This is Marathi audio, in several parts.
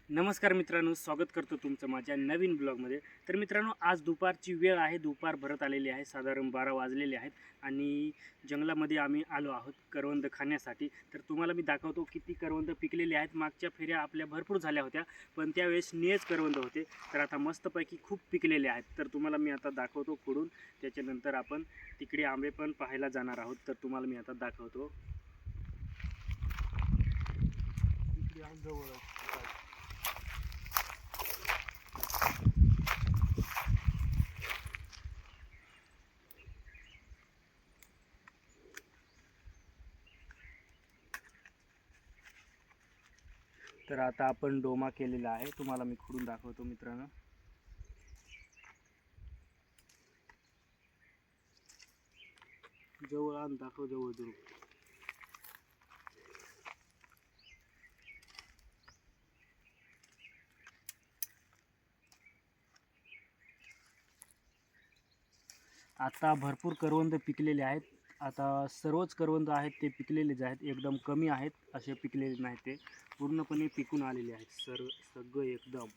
नमस्कार मित्रांनो, स्वागत करतो तुमचं माझ्या नवीन ब्लॉगमध्ये. तर मित्रांनो, आज दुपारची वेळ आहे, दुपार भरत आलेली आहे, साधारण 12 वाजलेले आहेत आणि जंगलामध्ये आम्ही आलो आहोत करवंद खाण्यासाठी. तर तुम्हाला मी दाखवतो किती करवंद पिकलेले आहेत. मागच्या फेऱ्या आपल्या भरपूर झाल्या होत्या, पण त्यावेळेस निळेच करवंद होते. तर आता मस्तपैकी खूप पिकलेले आहेत. तर तुम्हाला मी आता दाखवतो खोडून. त्याच्यानंतर आपण तिकडे आंबे पण पाहायला जाणार आहोत. तर तुम्हाला मी आता दाखवतो. तर आता आपण डोमा केलेला आहे, तुम्हाला मी खोडून दाखवतो मित्रांनो. जवळ आण, दाखव जवळ जवळ. आता भरपूर करवंद पिकलेले आहेत. आता सर्वच करवंद आहेत ते पिकलेलेच आहेत, एकदम कमी आहेत असे पिकलेले नाहीत, ते पूर्णपणे पिकून आलेले आहेत सगळं एकदम.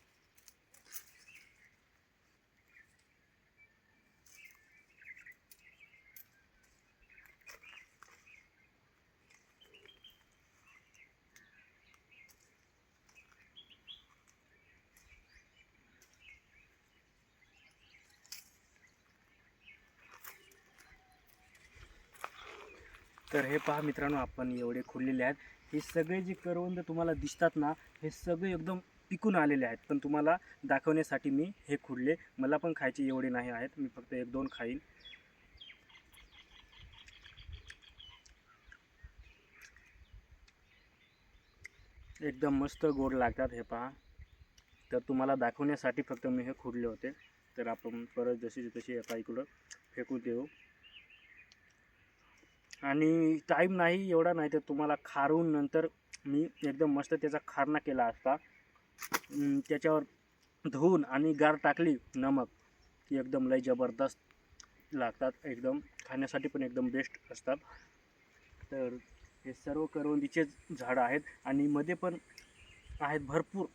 तर हे पहा मित्रांनो, आपण एवढे खुडलेले आहेत. हे सगळे जे करवंद तुम्हाला दिसतात ना, हे सगळे एकदम पिकून आलेले आहेत. पण तुम्हाला दाखवण्यासाठी मी हे खुडले. मला पण खायचे एवढे नाही आहेत, मी फक्त 1-2 खाईन. एकदम मस्त गोड लागतात हे पहा. तर तुम्हाला दाखवण्यासाठी फक्त मी हे खुडले होते. तर आपण परत जशी तशी एका इकडं फेकून देऊ. आणि टाईम नाही एवढा, नाही तर तुम्हाला खारून नंतर मी एकदम मस्त त्याचा खारना केला असता. त्याच्यावर धुवून आणि गार टाकली नमक, की एकदम लय जबरदस्त लागतात, एकदम खाण्यासाठी पण एकदम बेस्ट असतात. तर हे सर्व करवंदीचेच झाडं आहेत आणि मध्ये पण आहेत भरपूर,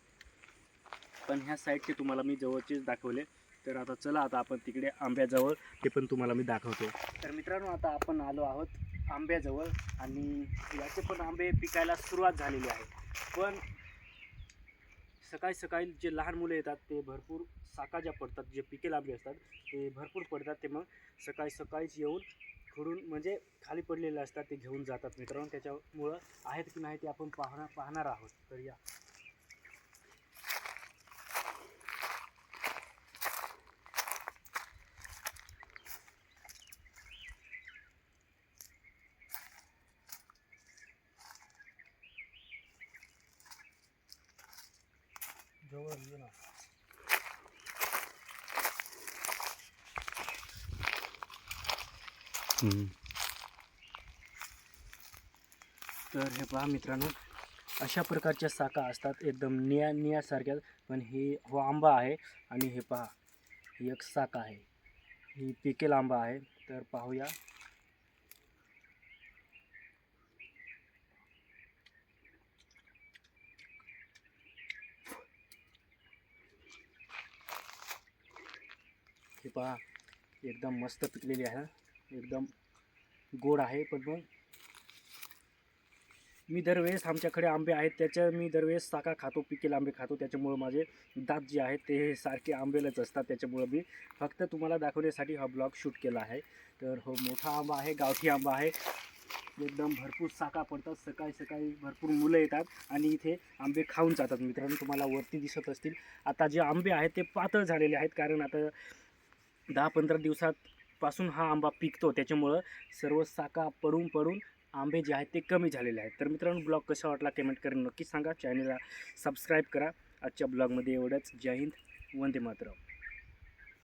पण ह्या साईडचे तुम्हाला मी जवळचेच दाखवले. तर आता चला, आता आपण तिकडे आंब्याजवळ, ते पण तुम्हाला मी दाखवतो. तर मित्रांनो, आता आपण आलो आहोत आंब्याजवळ आणि याचे पण आंबे पिकायला सुरुवात झालेली आहे. पण सकाळी सकाळी जे लहान मुलं येतात ते भरपूर साका ज्या पडतात, जे पिकेल आंबे असतात ते भरपूर पडतात. ते मग सकाळी सकाळीच येऊन खुडून, म्हणजे खाली पडलेले असतात, ते घेऊन जातात मित्रांनो. त्याच्यामुळं आहेत की नाही ते आपण पाहणार आहोत. तर या. जवळ ये ना. तर हे पहा मित्रांनो, अशा प्रकारच्या साका असतात, एकदम निळ्या निळ्यासारख्या. पण हो आंबा आहे आणि हे पहा, ही एक साका आहे, ही पिकेल आंबा आहे. तर पाहूया. हे पहा, एकदम मस्त पिकलेली आहे, एकदम गोड आहे. पण मग मी दरवेळेस आमच्याकडे आंबे आहेत मी दरवेळेस साका खातो, पिकेल आंबे खातो. त्याच्यामुळं माझे दात जे आहेत ते सारखे आंबेलच असतात. त्याच्यामुळं मी फक्त तुम्हाला दाखवण्यासाठी हा ब्लॉग शूट केला आहे. तर हो, मोठा आंबा आहे, गावठी आंबा आहे, एकदम भरपूर साका पडतात. सकाळी सकाळी भरपूर मुलं येतात आणि इथे आंबे खाऊन जातात मित्रांनो. तुम्हाला वरती दिसत असतील. आता जे आंबे आहेत ते पातळ झालेले आहेत, कारण आता 10-15 दिवसापासून हा आंबा पिकतो. त्याच्यामुळं सर्व साका पडून पडून आंबे जे आहेत ते कमी झालेले आहेत. तर मित्रांनो, ब्लॉग कसा वाटला कमेंट करून नक्की सांगा. चॅनलला सबस्क्राईब करा. आजच्या ब्लॉगमध्ये एवढंच. जय हिंद, वंदे मातरम.